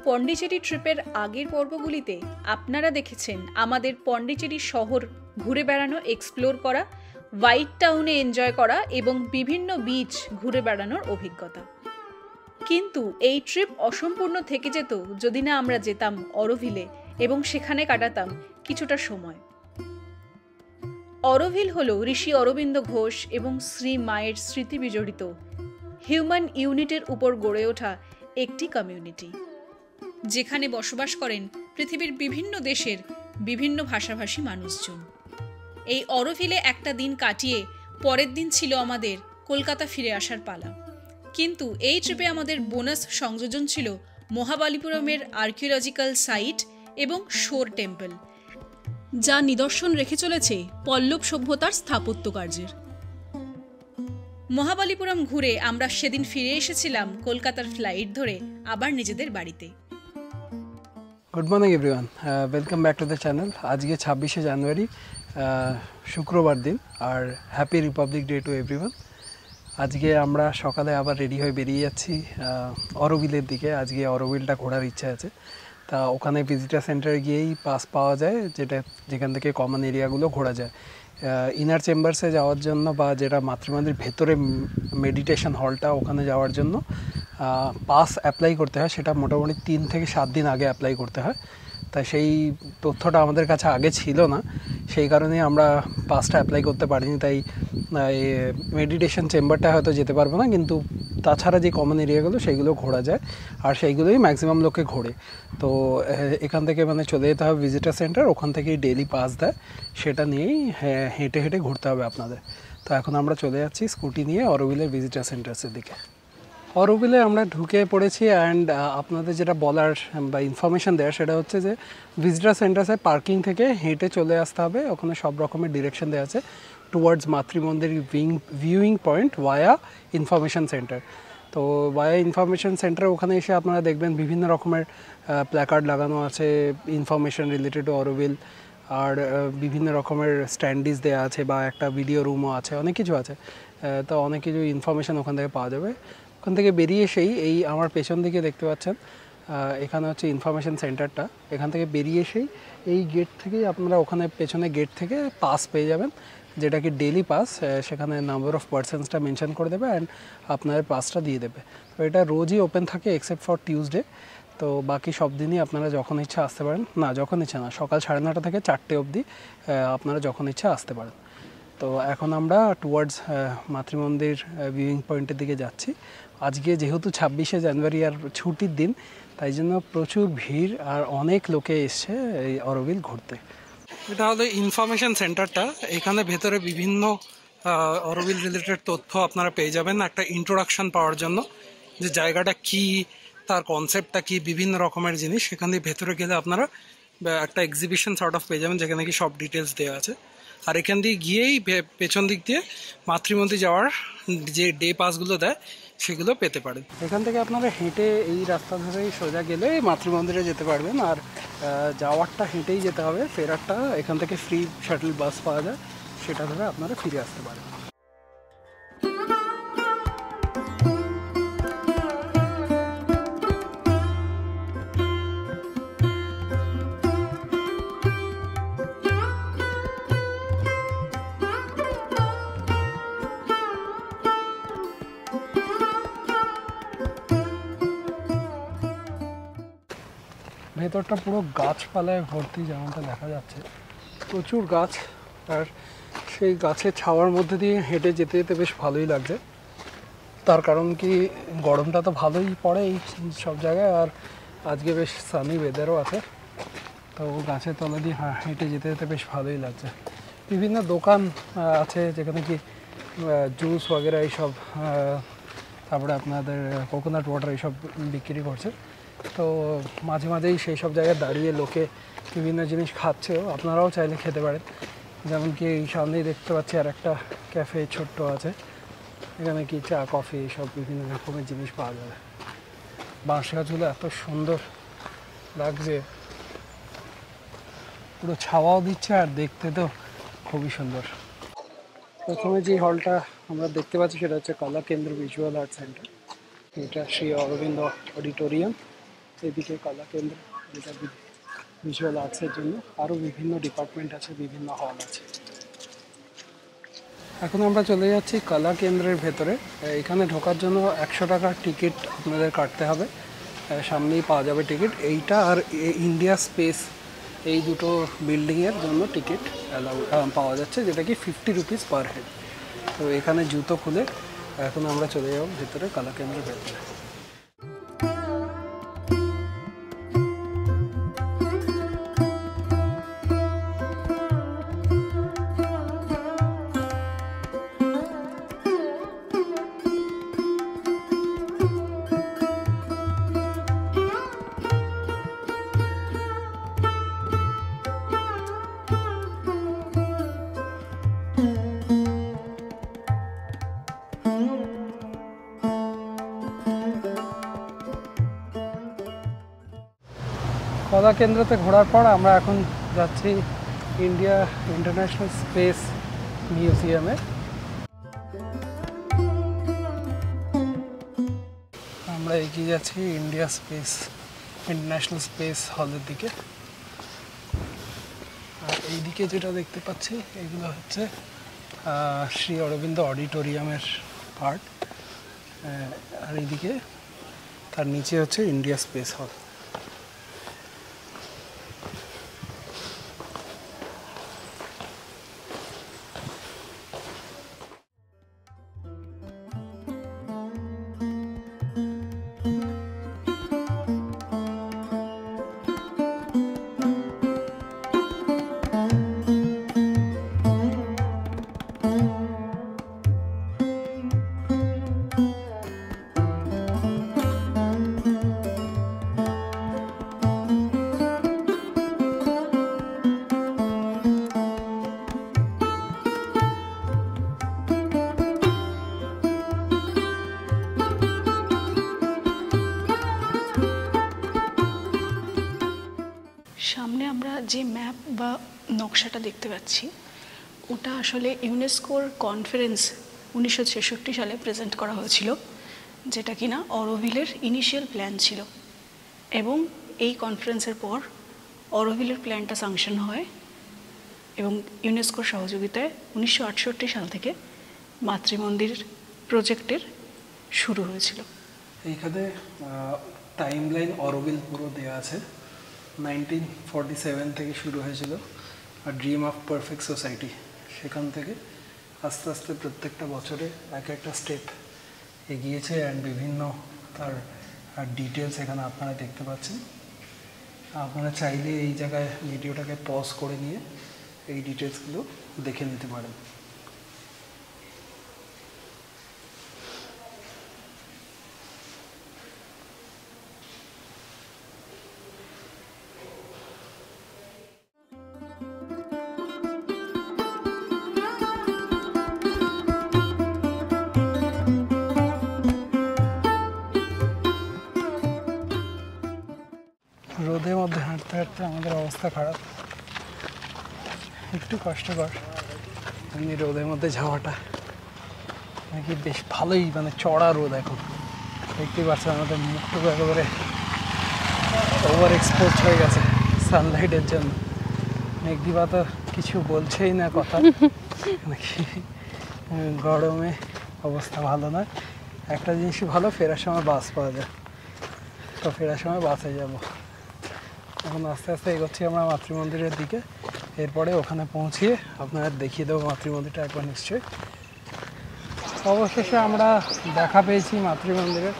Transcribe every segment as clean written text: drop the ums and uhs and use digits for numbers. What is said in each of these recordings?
পন্ডিচেরি ট্রিপের আগের পর্বগুলিতে আপনারা দেখেছেন আমাদের পন্ডিচেরি শহর ঘুরে বেড়ানো, এক্সপ্লোর করা, হোয়াইট টাউনে এনজয় করা এবং বিভিন্ন বিচ ঘুরে বেড়ানোর অভিজ্ঞতা। কিন্তু এই ট্রিপ অসম্পূর্ণ থেকে যেত যদি না আমরা যেতাম অরোভিলে এবং সেখানে কাটাতাম কিছুটা সময়। অরোভিল হল ঋষি অরবিন্দ ঘোষ এবং শ্রী মায়ের স্মৃতি বিজড়িত হিউম্যান ইউনিটের উপর গড়ে ওঠা একটি কমিউনিটি, যেখানে বসবাস করেন পৃথিবীর বিভিন্ন দেশের বিভিন্ন ভাষাভাষী মানুষজন। এই অরোভিলে একটা দিন কাটিয়ে পরের দিন ছিল আমাদের কলকাতা ফিরে আসার পালা। কিন্তু এই ট্রিপে আমাদের বোনাস সংযোজন ছিল মহাবালিপুরমের আর্কিওলজিক্যাল সাইট এবং শোর টেম্পল, যা নিদর্শন রেখে চলেছে পল্লব সভ্যতার স্থাপত্য কার্যের। মহাবালিপুরম ঘুরে আমরা সেদিন ফিরে এসেছিলাম কলকাতার ফ্লাইট ধরে আবার নিজেদের বাড়িতে। Good morning everyone, welcome back to the channel. আজকে 26শে জানুয়ারি, শুক্রবার দিন, আর happy republic day to everyone. আজকে আমরা সকালে আবার রেডি হয়ে বেরিয়ে যাচ্ছি অরোভিলের দিকে। আজকে অরোভিলটা ঘোরার ইচ্ছা আছে, তা ওখানে ভিজিটার সেন্টারে গিয়েই পাস পাওয়া যায়, যেখান থেকে কমন এরিয়াগুলো ঘোরা যায়। ইনার চেম্বার্সে যাওয়ার জন্য বা যেটা মাতৃমন্দির ভেতরে মেডিটেশন হলটা, ওখানে যাওয়ার জন্য পাস অ্যাপ্লাই করতে হয়। সেটা মোটামুটি 3 থেকে 7 দিন আগে অ্যাপ্লাই করতে হয়। তাই সেই তথ্যটা আমাদের কাছে আগে ছিল না, সেই কারণেই আমরা পাসটা অ্যাপ্লাই করতে পারিনি। তাই মেডিটেশন চেম্বারটা হয়তো যেতে পারবো না, কিন্তু তাছাড়া যে কমন এরিয়াগুলো সেইগুলো ঘোরা যায়, আর সেইগুলোই ম্যাক্সিমাম লোকে ঘোরে। তো এখান থেকে চলে যেতে হবে ভিজিটার সেন্টার, ওখান থেকেই ডেলি পাস দেয়, সেটা নিয়েই হেঁটে হেঁটে ঘুরতে হবে আপনাদের। তো এখন আমরা চলে যাচ্ছি স্কুটি নিয়ে অরোভিলের ভিজিটার সেন্টার্সের দিকে। অরোভিলে আমরা ঢুকে পড়েছি, অ্যান্ড আপনাদের যেটা বলার বা ইনফরমেশান দেওয়ার সেটা হচ্ছে যে ভিজিটার সেন্টার্সে পার্কিং থেকে হেঁটে চলে আসতে হবে। ওখানে সব রকমের ডিরেকশন দেওয়া আছে টুয়ার্ডস মাতৃমন্দির ভিউইং পয়েন্ট ভায়া ইনফরমেশান সেন্টার। তো ভায়া ইনফরমেশান সেন্টার, ওখানে এসে আপনারা দেখবেন বিভিন্ন রকমের প্ল্যাকার্ড লাগানো আছে ইনফরমেশান রিলেটেড টু অরোভিল, আর বিভিন্ন রকমের স্ট্যান্ডিজ দেওয়া আছে, বা একটা ভিডিও রুমও আছে, অনেক কিছু আছে। তো অনেক কিছু ইনফরমেশান ওখান থেকে পাওয়া যাবে। ওখান থেকে বেরিয়ে এসেই এই আমার পেছন দিকে দেখতে পাচ্ছেন, এখানে হচ্ছে ইনফরমেশান সেন্টারটা। এখান থেকে বেরিয়ে এসেই এই গেট থেকেই আপনারা ওখানে পেছনে গেট থেকে পাস পেয়ে যাবেন, যেটাকে ডেলি পাস। সেখানে নাম্বার অফ পার্সনসটা মেনশন করে দেবে, অ্যান্ড আপনাদের পাসটা দিয়ে দেবে। তো এটা রোজই ওপেন থাকে এক্সেপ্ট ফর টিউসডে। তো বাকি সব দিনই আপনারা যখন ইচ্ছা আসতে পারেন, না যখন ইচ্ছা না, সকাল 9:30 থেকে 4টে অবধি আপনারা যখন ইচ্ছা আসতে পারেন। তো এখন আমরা টুয়ার্ডস মাতৃমন্দির ভিউইং পয়েন্টের দিকে যাচ্ছি। আজকে যেহেতু 26শে জানুয়ারি আর ছুটির দিন, তাই জন্য প্রচুর ভিড় আর অনেক লোকে এসছে এই অরোভিল ঘুরতে। এটা হলো ইনফরমেশান সেন্টারটা। এখানে ভেতরে বিভিন্ন অরোভিল রিলেটেড তথ্য আপনারা পেয়ে যাবেন, একটা ইন্ট্রোডাকশন পাওয়ার জন্য, যে জায়গাটা কি, তার কনসেপ্টটা কি, বিভিন্ন রকমের জিনিস। সেখান দিয়ে ভেতরে গেলে আপনারা একটা এক্সিবিশন সর্ট অফ পেয়ে যাবেন, যেখানে কি সব ডিটেলস দেওয়া আছে। আর এখান দিয়ে গিয়েই পেছন দিক দিয়ে মাতৃমন্দির যাওয়ার যে ডে পাসগুলো দেয় সেগুলো পেতে পারেন। এখান থেকে আপনারা হেঁটে এই রাস্তা ধরেই সোজা গেলে মাতৃমন্দিরে যেতে পারবেন। আর যাওয়ারটা হেঁটেই যেতে হবে, ফেরারটা এখান থেকে ফ্রি শাটল বাস পাওয়া যায়, সেটা ধরে আপনারা ফিরে আসতে পারেন। ভেতরটা পুরো গাছপালায় ভর্তি, যেমনটা দেখা যাচ্ছে প্রচুর গাছ, আর সেই গাছের ছাওয়ার মধ্যে দিয়ে হেঁটে যেতে যেতে বেশ ভালোই লাগছে। তার কারণ কি, গরমটা তো ভালোই পড়ে এই সব জায়গায়, আর আজকে বেশ সানি ওয়েদারও আছে। তো গাছের তলা দিয়ে হেঁটে যেতে যেতে বেশ ভালোই লাগছে। বিভিন্ন দোকান আছে যেখানে কি জুস वगैरह এইসব, তারপরে আপনাদের কোকোনাট ওয়াটার এইসব বিক্রি করছে। তো মাঝে মাঝেই সেই সব জায়গায় দাঁড়িয়ে লোকে বিভিন্ন জিনিস খাচ্ছেও, আপনারাও চাইলে খেতে পারেন। যেমন কি এই সামনেই দেখতে পাচ্ছি আর একটা ক্যাফে ছোট্ট আছে, এখানে কি চা কফি এইসব বিভিন্ন রকমের জিনিস পাওয়া যাবে। বাঁশ গাছগুলো এত সুন্দর লাগছে, পুরো ছাওয়াও দিচ্ছে আর দেখতে তো খুবই সুন্দর। প্রথমে যে হলটা আমরা দেখতে পাচ্ছি সেটা হচ্ছে কলা কেন্দ্র ভিজুয়াল আর্ট সেন্টার। এটা শ্রী অরবিন্দ অডিটোরিয়াম। এদিকে কলা কেন্দ্র, যেটা ভিজুয়াল আর্টসের জন্য। আরও বিভিন্ন ডিপার্টমেন্ট আছে, বিভিন্ন হল আছে। এখন আমরা চলে যাচ্ছি কলা কেন্দ্রের ভেতরে। এখানে ঢোকার জন্য 100 টাকার টিকিট আপনাদের কাটতে হবে। সামনেই পাওয়া যাবে টিকিট। এইটা আর ইন্ডিয়া স্পেস, এই দুটো বিল্ডিংয়ের জন্য টিকিট পাওয়া যাচ্ছে, যেটা কি 50 রুপিস পার হেড। তো এখানে জুতো খুলে এখন আমরা চলে যাব ভেতরে, কলা কেন্দ্রের ভেতরে। কলা কেন্দ্রতে ঘোরার পর আমরা এখন যাচ্ছি ইন্ডিয়া ইন্টারন্যাশনাল স্পেস মিউজিয়ামে। আমরা এগিয়ে যাচ্ছি ইন্ডিয়া ইন্টারন্যাশনাল স্পেস হলের দিকে। আর এইদিকে যেটা দেখতে পাচ্ছি, এগুলো হচ্ছে শ্রী অরবিন্দ অডিটোরিয়ামের পার্ট। আর এইদিকে তার নিচে হচ্ছে ইন্ডিয়া স্পেস হল। সামনে আমরা যে ম্যাপ বা নকশাটা দেখতে পাচ্ছি, ওটা আসলে ইউনেস্কোর কনফারেন্স 1966 সালে প্রেজেন্ট করা হয়েছিল, যেটা কিনা অরোভিলের ইনিশিয়াল প্ল্যান ছিল। এবং এই কনফারেন্সের পর অরোভিলের প্ল্যানটা স্যাংশন হয় এবং ইউনেস্কোর সহযোগিতায় 1968 সাল থেকে মাতৃমন্দির প্রজেক্টের শুরু হয়েছিল। এইখানে টাইমলাইন অরোভিল পুরো দেওয়া আছে। 1947 থেকে শুরু হয়েছিল আর ড্রিম অফ পারফেক্ট সোসাইটি, সেখান থেকে আস্তে আস্তে প্রত্যেকটা বছরে এক একটা স্টেপ এগিয়েছে। অ্যান্ড বিভিন্ন তার ডিটেলস এখানে আপনারা দেখতে পাচ্ছেন। আপনারা চাইলে এই জায়গায় ভিডিওটাকে পজ করে নিয়ে এই ডিটেলসগুলো দেখে নিতে পারেন। রোদের মধ্যে হাঁটতে হাঁটতে আমাদের অবস্থা খারাপ, একটু কষ্টকর। এমনি রোদের মধ্যে যাওয়াটা নাকি বেশ ভালোই, মানে চড়া রোদ। এখন দেখতেই পাচ্ছেন আমাদের মুখটুকু একেবারে ওভার এক্সপোজ হয়ে গেছে সানলাইটের জন্য। মেঘদিবা তো কিছু বলছেই না কথা, নাকি গরমে অবস্থা ভালো নয়। একটা জিনিসই ভালো, ফেরার সময় বাস পাওয়া যায়, তো ফেরার সময় বাসে যাব। এখন আস্তে আস্তে এগোচ্ছি আমরা মাতৃমন্দিরের দিকে। এরপরে ওখানে পৌঁছিয়ে আপনারা দেখিয়ে দেবো মাতৃমন্দিরটা একবার নিশ্চয়ই। অবশেষে আমরা দেখা পেয়েছি মাতৃমন্দিরের।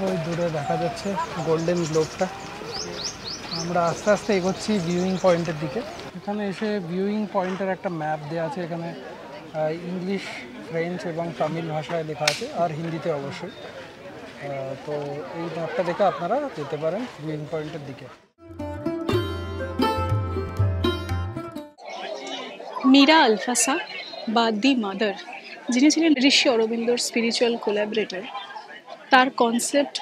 ওই দূরে দেখা যাচ্ছে গোল্ডেন গ্লোবটা। আমরা আস্তে আস্তে এগোচ্ছি ভিউইং পয়েন্টের দিকে। এখানে এসে ভিউইং পয়েন্টের একটা ম্যাপ দেওয়া আছে। এখানে ইংলিশ, ফ্রেঞ্চ এবং তামিল ভাষায় লেখা আছে, আর হিন্দিতে অবশ্যই। তো এই ম্যাপটা দেখে আপনারা যেতে পারেন ভিউইং পয়েন্টের দিকে। মীরা আলফাসা বা দি মাদার, যিনি ছিলেন ঋষি অরবিন্দর স্পিরিচুয়াল কোলাবরেটর, তার কনসেপ্ট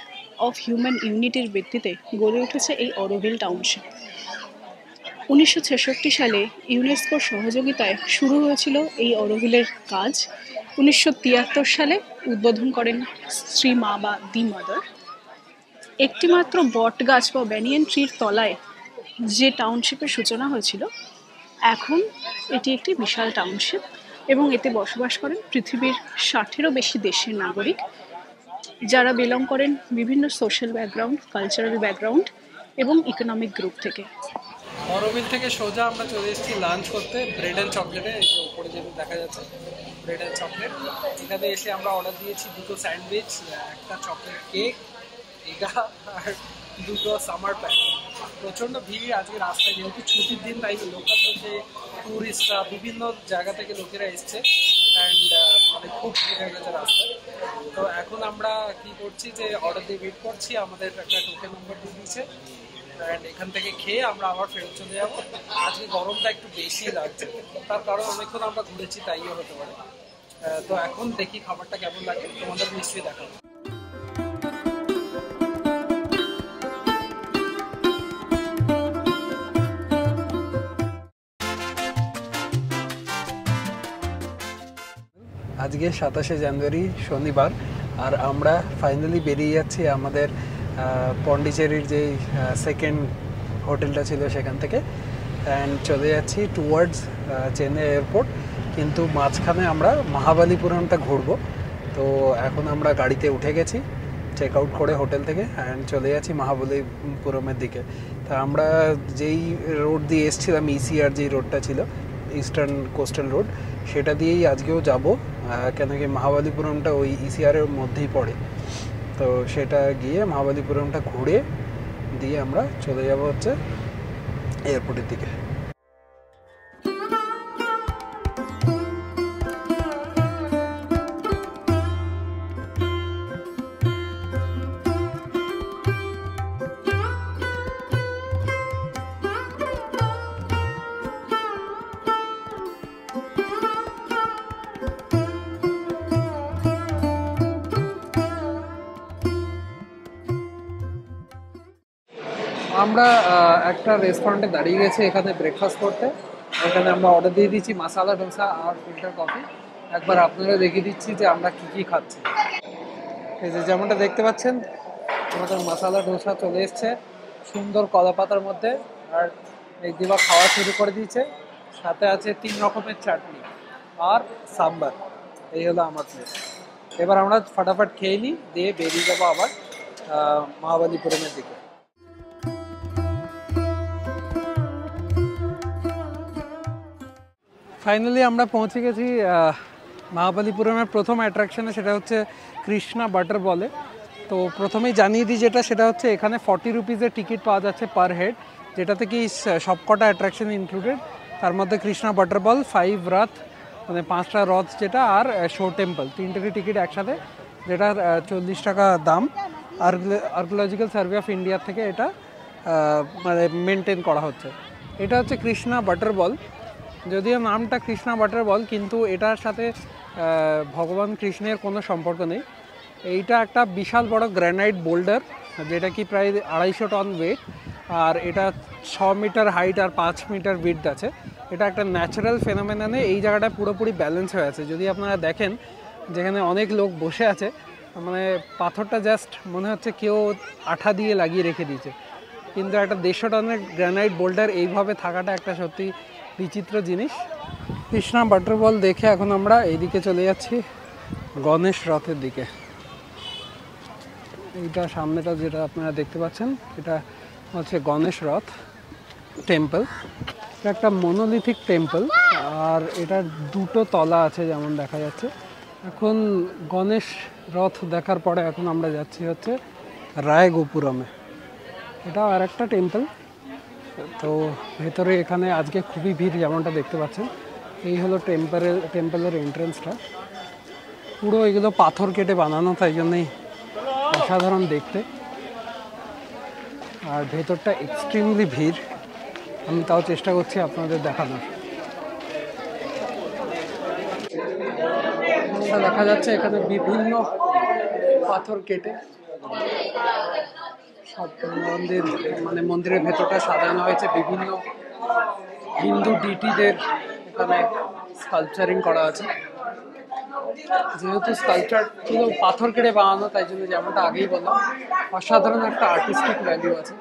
অফ হিউম্যান ইউনিটির ভিত্তিতে গড়ে উঠেছে এই অরোভিল টাউনশিপ। 1966 সালে ইউনেস্কোর সহযোগিতায় শুরু হয়েছিল এই অরোভিলের কাজ। 1973 সালে উদ্বোধন করেন শ্রী মা বা দি মাদার। একটিমাত্র বট গাছ বা ব্যানিয়ান ট্রির তলায় যে টাউনশিপের সূচনা হয়েছিল, এখন এটি একটি বিশাল টাউনশিপ এবং এতে বসবাস করেন পৃথিবীর 60-এরও বেশি দেশের নাগরিক, যারা বিলং করেন বিভিন্ন সোশ্যাল ব্যাকগ্রাউন্ড, কালচারাল ব্যাকগ্রাউন্ড এবং ইকোনমিক গ্রুপ থেকে। অরোভিল থেকে সোজা আমরা চলে এসেছি লাঞ্চ করতে ব্রেড অ্যান্ড চকলেটে। এই যে উপরে যেটা দেখা যাচ্ছে ব্রেড অ্যান্ড চকলেট, এখানে এসে আমরা অর্ডার দিয়েছি 2টো স্যান্ডউইচ, একটা চকলেট কেক, এটা আর 2টো সামার প্যাক। প্রচণ্ড ভিড় আজকে রাস্তায়, যেহেতু ছুটির দিন তাই লোকাল লোকে, ট্যুরিস্টরা, বিভিন্ন জায়গা থেকে লোকেরা এসছে অ্যান্ড মানে খুব ভিড় হয়ে গেছে রাস্তায়। তো এখন আমরা কি করছি যে অর্ডার দিয়ে ওয়েট করছি, আমাদের একটা টোকেন নাম্বার দিয়ে দিয়েছে অ্যান্ড এখান থেকে খেয়ে আমরা আবার ফেরত চলে যাবো। আজকে গরমটা একটু বেশি লাগছে, তার কারণ অনেকক্ষণ আমরা ঘুরেছি, তাইও হতে পারে। তো এখন দেখি খাবারটা কেমন লাগে, তোমাদের নিশ্চয়ই দেখাবো। আজকে 27শে জানুয়ারি শনিবার, আর আমরা ফাইনালি বেরিয়ে যাচ্ছি আমাদের পন্ডিচেরির যে সেকেন্ড হোটেলটা ছিল সেখান থেকে, অ্যান্ড চলে যাচ্ছি টুয়ার্ডস চেন্নাই এয়ারপোর্ট। কিন্তু মাঝখানে আমরা মহাবালিপুরমটা ঘুরবো। তো এখন আমরা গাড়িতে উঠে গেছি চেক আউট করে হোটেল থেকে, অ্যান্ড চলে যাচ্ছি মহাবালিপুরমের দিকে। তা আমরা যেই রোড দিয়ে এসেছিলাম, ইসিআর যেই রোডটা ছিল, ইস্টার্ন কোস্টাল রোড, সেটা দিয়েই আজকেও যাব, কেন কি মহাবালিপুরমটা ওই ইসিআরের মধ্যেই পড়ে। তো সেটা গিয়ে মহাবালিপুরমটা ঘুরে দিয়ে আমরা চলে যাব হচ্ছে এয়ারপোর্টের দিকে। আমরা একটা রেস্টুরেন্টে দাঁড়িয়ে গেছি এখানে ব্রেকফাস্ট করতে। এখানে আমরা অর্ডার দিয়ে দিচ্ছি মশালা ডোসা আর ফিল্টার কফি। একবার আপনারা দেখিয়ে দিচ্ছি যে আমরা কী কী খাচ্ছি। এই যে যেমনটা দেখতে পাচ্ছেন, আমাদের মশালা ডোসা চলে এসছে সুন্দর কলা পাতার মধ্যে, আর এই দিবা খাওয়া শুরু করে দিয়েছে। সাথে আছে 3 রকমের চাটনি আর সাম্বার। এই হলো আমার প্লেট। এবার আমরা ফটাফট খেয়ে নিই, দিয়ে বেরিয়ে যাবো আবার মহাবালিপুরমের দিকে। ফাইনালি আমরা পৌঁছে গেছি মহাবালিপুরমের প্রথম অ্যাট্রাকশনে, সেটা হচ্ছে কৃষ্ণা বাটার বলে। তো প্রথমেই জানিয়ে দিই যেটা, সেটা হচ্ছে এখানে 40 রুপিজের টিকিট পাওয়া যাচ্ছে পার হেড, যেটাতে কি সবকটা অ্যাট্রাকশন ইনক্লুডেড। তার মধ্যে কৃষ্ণা বাটার বল, 5 রথ মানে 5টা রথ যেটা, আর শো টেম্পল, 3টেরই টিকিট একসাথে, যেটা 40 টাকা দাম। আর্কিওলজিক্যাল সার্ভে অফ ইন্ডিয়ার থেকে এটা মানে মেনটেন করা হচ্ছে। এটা হচ্ছে কৃষ্ণা বাটার বল। যদিও নামটা কৃষ্ণা বাটার বল, কিন্তু এটার সাথে ভগবান কৃষ্ণের কোনো সম্পর্ক নেই। এইটা একটা বিশাল বড় গ্র্যানাইট বোল্ডার, যেটা কি প্রায় 250 টন ওয়েট, আর এটা 6 মিটার হাইট আর 5 মিটার উইডথ আছে। এটা একটা ন্যাচারাল ফেনোমেননে এই জায়গাটা পুরোপুরি ব্যালেন্স হয়ে আছে। যদি আপনারা দেখেন যেখানে অনেক লোক বসে আছে, মানে পাথরটা জাস্ট মনে হচ্ছে কেউ আঠা দিয়ে লাগিয়ে রেখে দিয়েছে, কিন্তু একটা 150 টনের গ্র্যানাইট বোল্ডার এইভাবে থাকাটা একটা সত্যি বিচিত্র জিনিস। কৃষ্ণা বাটার বল দেখে এখন আমরা এইদিকে চলে যাচ্ছি গণেশ রথের দিকে। এইটা সামনেটা যেটা আপনারা দেখতে পাচ্ছেন, এটা হচ্ছে গণেশ রথ টেম্পল। এটা একটা মনোলিথিক টেম্পল, আর এটার 2টো তলা আছে যেমন দেখা যাচ্ছে। এখন গণেশ রথ দেখার পরে এখন আমরা যাচ্ছি হচ্ছে রায়গোপুরমে, এটা আর একটা টেম্পল। তো ভেতরে এখানে আজকে খুবই ভিড়, যেমনটা দেখতে পাচ্ছেন। এই হলো টেম্পলের এন্ট্রেন্সটা। পুরো এগুলো পাথর কেটে বানানো, তাই জন্যই অসাধারণ দেখতে। আর ভেতরটা এক্সট্রিমলি ভিড়, আমি তাও চেষ্টা করছি আপনাদের দেখানোর। দেখা যাচ্ছে এখানে বিভিন্ন পাথর কেটে সব মন্দিরের ভেতরটা সাজানো হয়েছে। বিভিন্ন হিন্দু ডিটিদের এখানে স্কাল্পচারিং করা আছে। যেহেতু স্কাল্পচার পুরো পাথর কেটে বানানো, তাই জন্য যেমনটা আগেই বললাম অসাধারণ একটা আর্টিস্টিক ভ্যালু আছে।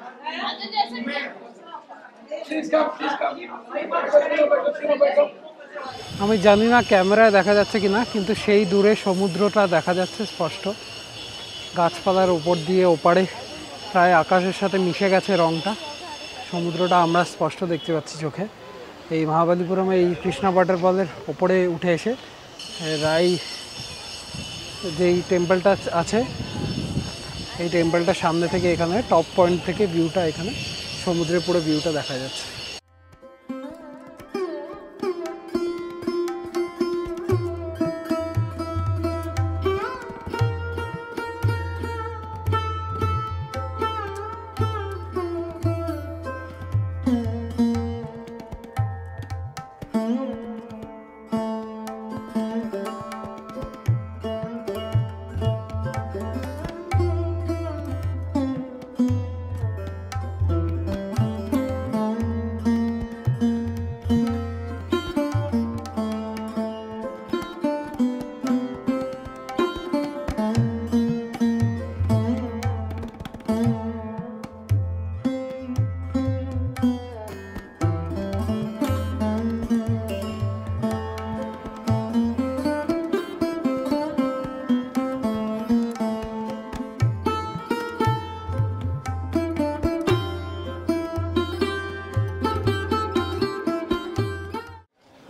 আমি জানি না ক্যামেরায় দেখা যাচ্ছে কিনা, কিন্তু সেই দূরে সমুদ্রটা দেখা যাচ্ছে স্পষ্ট। গাছপালার উপর দিয়ে ওপারে প্রায় আকাশের সাথে মিশে গেছে রংটা। সমুদ্রটা আমরা স্পষ্ট দেখতে পাচ্ছি চোখে। এই মহাবালিপুরমে এই কৃষ্ণা ওয়াটারফলের ওপরে উঠে এসে রাই যেই টেম্পলটা আছে, এই টেম্পলটার সামনে থেকে এখানে টপ পয়েন্ট থেকে ভিউটা, এখানে সমুদ্রের পুরো ভিউটা দেখা যাচ্ছে।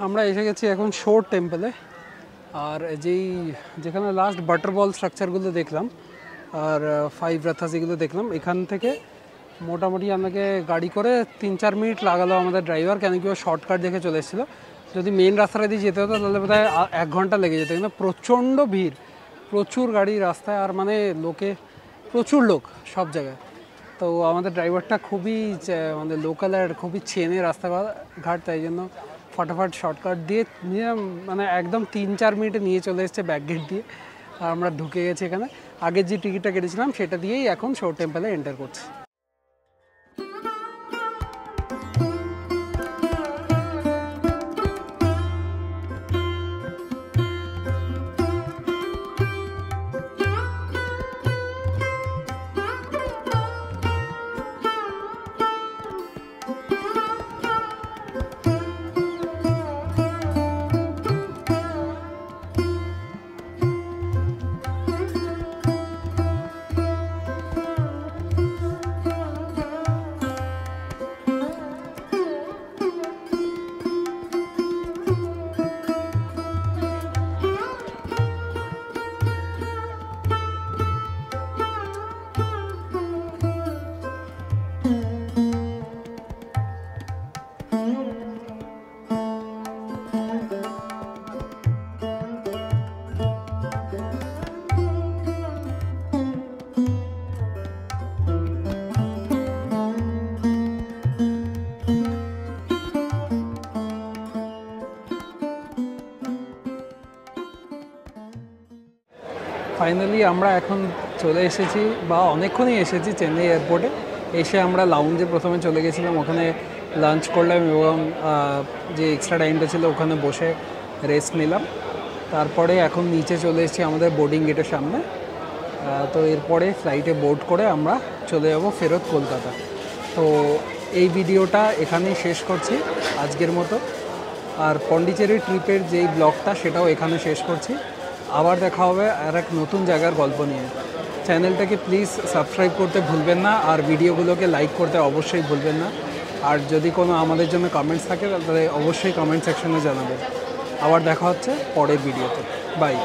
আমরা এসে গেছি এখন শোর টেম্পলে। আর যেখানে লাস্ট বাটার বল স্ট্রাকচারগুলো দেখলাম আর 5 রাথাস এগুলো দেখলাম, এখান থেকে মোটামুটি আমাকে গাড়ি করে 3-4 মিনিট লাগালো আমাদের ড্রাইভার, কেন কি ও শর্টকাট দেখে চলে এসেছিলো। যদি মেন রাস্তাটা দিয়ে যেতে হতো তাহলে বোধহয় 1 ঘন্টা লেগে যেত, কিন্তু প্রচণ্ড ভিড়, প্রচুর গাড়ি রাস্তায়, আর মানে প্রচুর লোক সব জায়গায়। তো আমাদের ড্রাইভারটা খুবই মানে লোকাল আর খুবই চেনে রাস্তাঘাট, তাই জন্য ফটাফট শর্টকাট দিয়ে নিয়ে মানে একদম 3-4 মিনিটে নিয়ে চলে এসেছে ব্যাক গেট দিয়ে। আর আমরা ঢুকে গেছি এখানে। আগের যে টিকিটটা কেটেছিলাম সেটা দিয়েই এখন শোর টেম্পলে এন্টার করছি। ফাইনালি আমরা এখন চলে এসেছি, বা অনেকক্ষণই এসেছি চেন্নাই এয়ারপোর্টে। এসে আমরা লাউঞ্জে প্রথমে চলে গেছিলাম, ওখানে লাঞ্চ করলাম এবং যে এক্সট্রা টাইমটা ছিল ওখানে বসে রেস্ট নিলাম। তারপরে এখন নিচে চলে এসেছি আমাদের বোর্ডিং গেটের সামনে। তো এরপরে ফ্লাইটে বোর্ড করে আমরা চলে যাব ফেরত কলকাতা। তো এই ভিডিওটা এখানেই শেষ করছি আজকের মতো। আর পন্ডিচেরি ট্রিপের যেই ব্লগটা সেটাও এখানে শেষ করছি। আবার দেখা হবে আর এক নতুন জায়গার গল্প নিয়ে। চ্যানেলটাকে প্লিজ সাবস্ক্রাইব করতে ভুলবেন না, আর ভিডিওগুলোকে লাইক করতে অবশ্যই ভুলবেন না। আর যদি কোনো আমাদের জন্য কমেন্টস থাকে তাহলে অবশ্যই কমেন্ট সেকশনে জানাবেন। আবার দেখা হচ্ছে পরের ভিডিওতে। বাই।